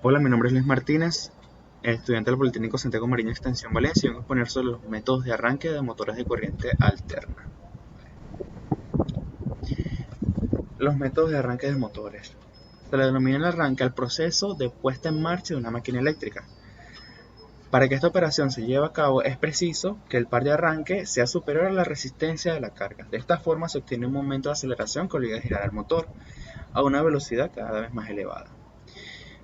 Hola, mi nombre es Luis Martínez, estudiante del Politécnico Santiago Mariño Extensión Valencia, y vengo a exponer sobre los métodos de arranque de motores de corriente alterna. Los métodos de arranque de motores. Se le denomina el arranque al proceso de puesta en marcha de una máquina eléctrica. Para que esta operación se lleve a cabo es preciso que el par de arranque sea superior a la resistencia de la carga. De esta forma se obtiene un momento de aceleración que obliga a girar el motor a una velocidad cada vez más elevada,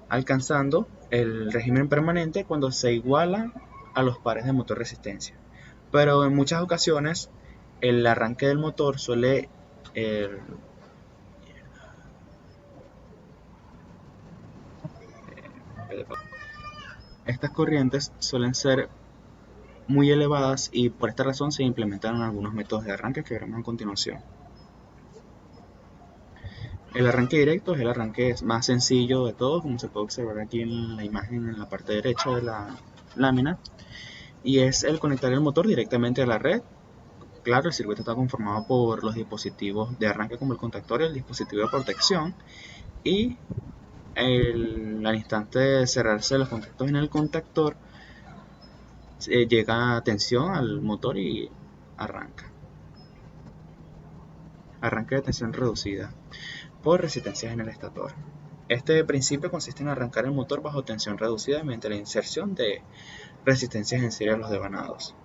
alcanzando el régimen permanente cuando se iguala a los pares de motor resistencia. Pero en muchas ocasiones el arranque del motor suele estas corrientes suelen ser muy elevadas y por esta razón se implementan algunos métodos de arranque que veremos a continuación. El arranque directo es el arranque más sencillo de todos, como se puede observar aquí en la imagen en la parte derecha de la lámina, y es el conectar el motor directamente a la red. Claro, el circuito está conformado por los dispositivos de arranque como el contactor y el dispositivo de protección, y al instante de cerrarse los contactos en el contactor llega tensión al motor y arranca. Arranque de tensión reducida por resistencias en el estator. Este principio consiste en arrancar el motor bajo tensión reducida mediante la inserción de resistencias en serie a los devanados.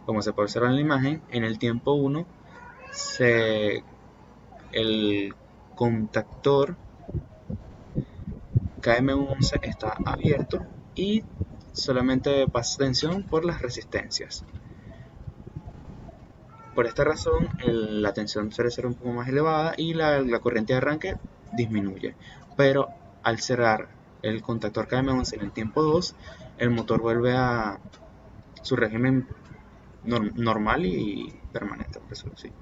Como se puede observar en la imagen, en el tiempo 1 el contactor KM11 está abierto y solamente pasa tensión por las resistencias. Por esta razón la tensión suele ser un poco más elevada y la corriente de arranque disminuye. Pero al cerrar el contactor KM11 en el tiempo 2, el motor vuelve a su régimen normal y permanente, por decirlo así.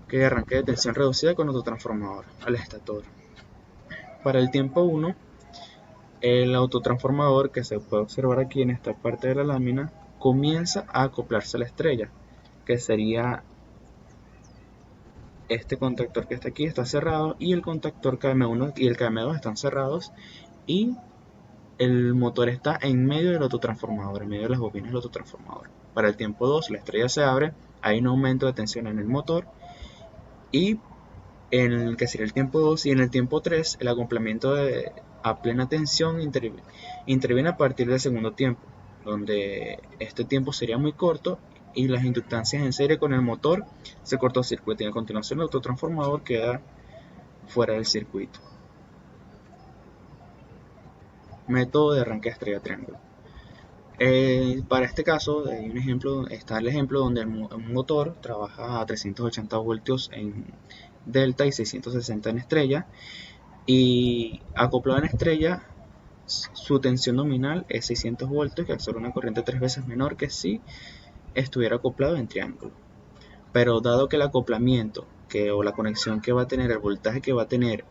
Que arranque de tensión reducida con autotransformador al estator. Para el tiempo 1, el autotransformador, que se puede observar aquí en esta parte de la lámina, comienza a acoplarse a la estrella, que sería este contactor que está aquí, está cerrado, y el contactor KM1 y el KM2 están cerrados, y el motor está en medio del autotransformador, en medio de las bobinas del autotransformador. Para el tiempo 2, la estrella se abre, hay un aumento de tensión en el motor, y en el que sería el tiempo 2, y en el tiempo 3 el acoplamiento a plena tensión interviene a partir del segundo tiempo, donde este tiempo sería muy corto y las inductancias en serie con el motor se cortocircuitan, y a continuación el autotransformador queda fuera del circuito. Método de arranque estrella triángulo. Para este caso hay un ejemplo, está el ejemplo donde un motor trabaja a 380 voltios en delta y 660 en estrella, y acoplado en estrella su tensión nominal es 600 voltios, que absorbe una corriente 3 veces menor que si estuviera acoplado en triángulo. Pero dado que el acoplamiento o la conexión que va a tener, el voltaje que va a tener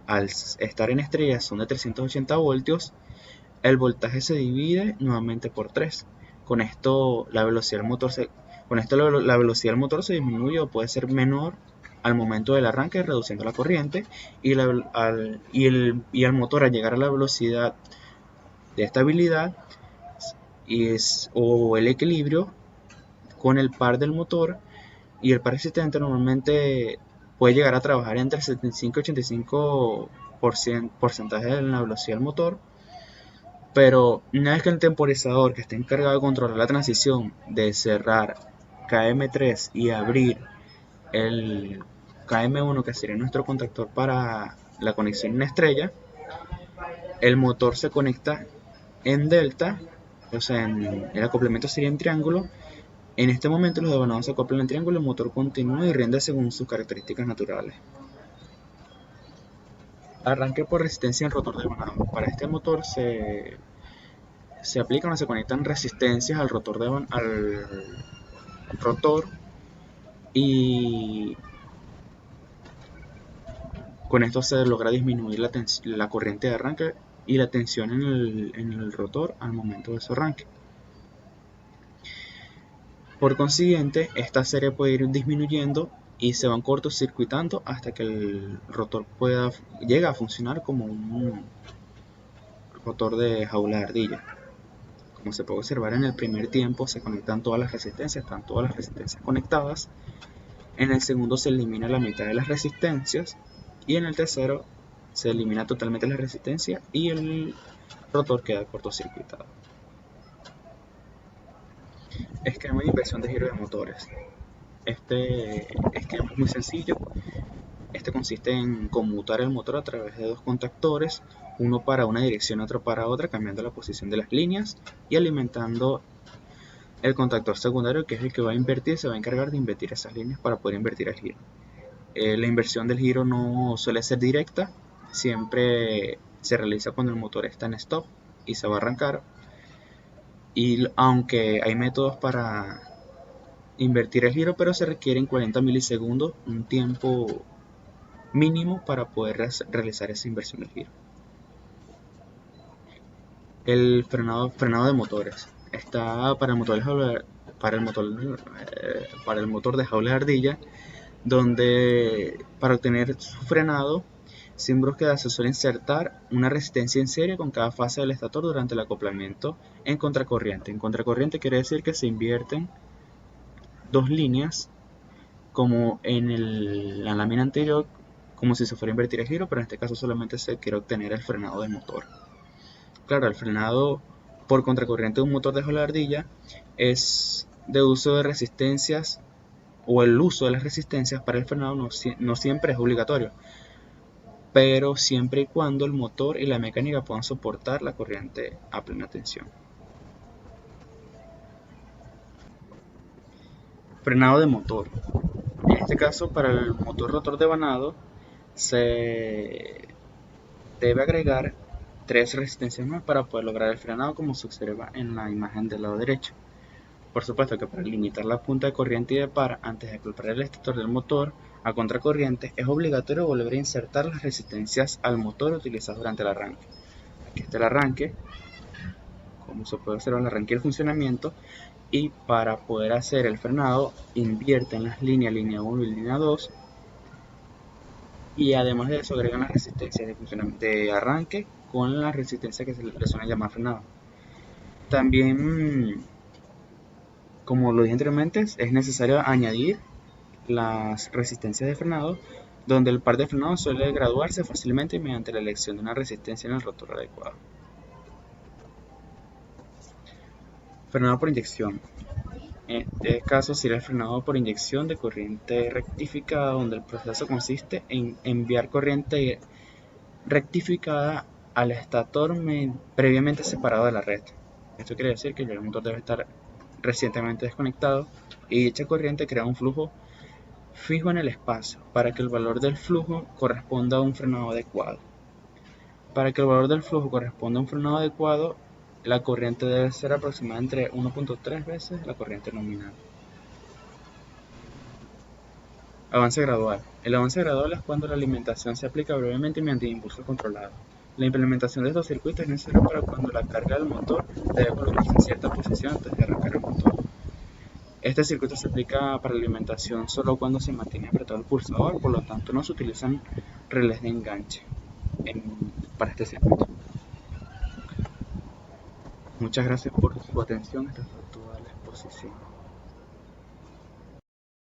al estar en estrella son de 380 voltios, el voltaje se divide nuevamente por 3. Con esto la velocidad del motor se disminuye o puede ser menor al momento del arranque, reduciendo la corriente, y al motor al llegar a la velocidad de estabilidad o el equilibrio con el par del motor, y el par existente normalmente puede llegar a trabajar entre 75 y 85% porcentaje de la velocidad del motor. Pero una vez que el temporizador, que está encargado de controlar la transición de cerrar KM3 y abrir el KM1, que sería nuestro contactor para la conexión en estrella, el motor se conecta en delta, o sea, el acoplamiento sería en triángulo. En este momento los devanados se acoplan en triángulo, el motor continúa y rinde según sus características naturales. Arranque por resistencia en rotor devanado. Para este motor se aplican o se conectan resistencias al rotor, y con esto se logra disminuir la corriente de arranque y la tensión en el rotor al momento de su arranque. Por consiguiente, esta serie puede ir disminuyendo y se van cortocircuitando hasta que el rotor llega a funcionar como un rotor de jaula de ardilla. Como se puede observar, en el primer tiempo se conectan todas las resistencias, están todas las resistencias conectadas. En el segundo se elimina la mitad de las resistencias y en el tercero se elimina totalmente la resistencia y el rotor queda cortocircuitado. Esquema de inversión de giro de motores. Este esquema es muy sencillo. Este consiste en conmutar el motor a través de dos contactores, uno para una dirección y otro para otra, cambiando la posición de las líneas y alimentando el contactor secundario, que es el que va a invertir, se va a encargar de invertir esas líneas para poder invertir el giro. La inversión del giro no suele ser directa, siempre se realiza cuando el motor está en stop y se va a arrancar. Y aunque hay métodos para invertir el giro, pero se requieren 40 milisegundos, un tiempo mínimo para poder realizar esa inversión del giro. El frenado de motores está para el motor de jaula de ardilla, donde para obtener su frenado sin búsqueda se suele insertar una resistencia en serie con cada fase del estator durante el acoplamiento en contracorriente. En contracorriente quiere decir que se invierten dos líneas como en la lámina anterior, como si se fuera a invertir el giro, pero en este caso solamente se quiere obtener el frenado del motor. Claro, el frenado por contracorriente de un motor de jaula de ardilla es de uso de resistencias, o el uso de las resistencias para el frenado no siempre es obligatorio, pero siempre y cuando el motor y la mecánica puedan soportar la corriente a plena tensión. Frenado de motor. En este caso, para el motor rotor devanado se debe agregar 3 resistencias más para poder lograr el frenado, como se observa en la imagen del lado derecho. Por supuesto que para limitar la punta de corriente y de par antes de acoplar el estator del motor a contracorriente es obligatorio volver a insertar las resistencias al motor utilizadas durante el arranque. Aquí está el arranque, como se puede observar, el arranque y el funcionamiento, y para poder hacer el frenado invierten las líneas línea 1 y línea 2, y además de eso agregan las resistencias de arranque con la resistencia que se le suele llamar frenado. También, como lo dije anteriormente, es necesario añadir las resistencias de frenado, donde el par de frenado suele graduarse fácilmente mediante la elección de una resistencia en el rotor adecuado. Frenado por inyección. En este caso sería el frenado por inyección de corriente rectificada, donde el proceso consiste en enviar corriente rectificada al estator previamente separado de la red. Esto quiere decir que el motor debe estar recientemente desconectado y dicha corriente crea un flujo fijo en el espacio para que el valor del flujo corresponda a un frenado adecuado. Para que el valor del flujo corresponda a un frenado adecuado, la corriente debe ser aproximadamente entre 1.3 veces la corriente nominal. Avance gradual. El avance gradual es cuando la alimentación se aplica brevemente mediante impulso controlado. La implementación de estos circuitos es necesaria para cuando la carga del motor debe colocarse en cierta posición antes de arrancar el motor. Este circuito se aplica para la alimentación solo cuando se mantiene apretado el pulsador, por lo tanto no se utilizan relés de enganche para este circuito. Muchas gracias por su atención, esta fue toda la exposición.